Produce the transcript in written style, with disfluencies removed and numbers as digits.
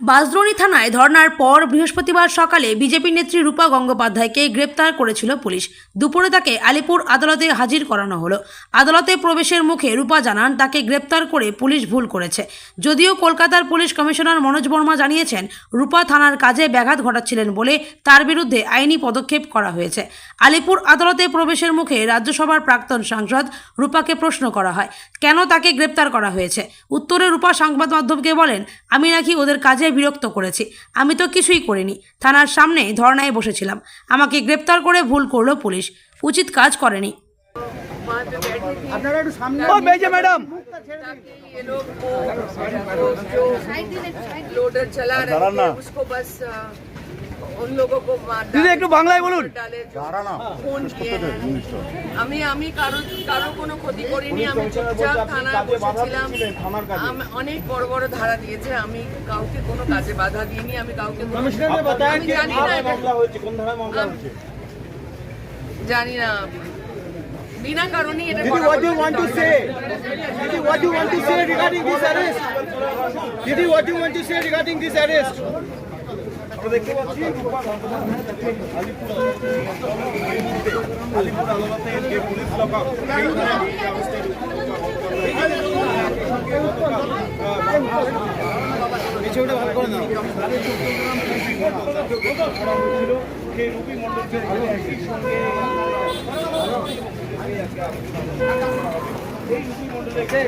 বাঁশদ্রোণী থানায় ধর্নার পর বৃহস্পতিবার সকালে বিজেপি নেত্রী রূপা গঙ্গোপাধ্যায়কে গ্রেপ্তার করেছিল পুলিশ। দুপুরে তাকে আলিপুর আদালতে হাজির করানো হলো। আদালতে প্রবেশের মুখে রূপা জানান তাকে গ্রেপ্তার করে পুলিশ ভুল করেছে। যদিও কলকাতার পুলিশ কমিশনার মনোজ বর্মা জানিয়েছেন রূপা থানার কাজে ব্যাঘাত ঘটাচ্ছিলেন বলে তার বিরুদ্ধে আইনি পদক্ষেপ করা হয়েছে। আলিপুর আদালতে প্রবেশের মুখে রাজ্যসভার প্রাক্তন সাংসদ রূপাকে প্রশ্ন করা হয় কেন তাকে গ্রেপ্তার করা হয়েছে। উত্তরে রূপা সংবাদ মাধ্যমকে বলেন, আমি নাকি ওদের কাজে বিরক্ত করেছি, আমি তো কিছুই করিনি, থানার সামনে ধর্নায় বসেছিলাম, আমাকে গ্রেপ্তার করে ভুল করলো পুলিশ, উচিত কাজ করেনি। मैडम ये लोग जो लोडर चला रहे थे उसको बस उन लोगों को একটু বাংলায় বলুন। डाले फोन किए हैं। আমি কারো কোনো ক্ষতি করিনি, আমি চুপচাপ থানায় বসেছিলাম। অনেক বড় বড় ধারা দিয়েছে, আমি কাউকে কোনো কাজে বাধা দিইনি, আমি কাউকে জানি না বিনা কারণে এটা করা। What do you want to say? What do you want to say regarding this arrest? What do you want to say regarding this arrest? আমরা দেখতে পাচ্ছি আলিপুর আদালতে যে পুলিশ লকআপ বিষয়টা ভালো করে নাও। সেই রূপী মণ্ডলকে একই সঙ্গে এই রূপী মণ্ডলকে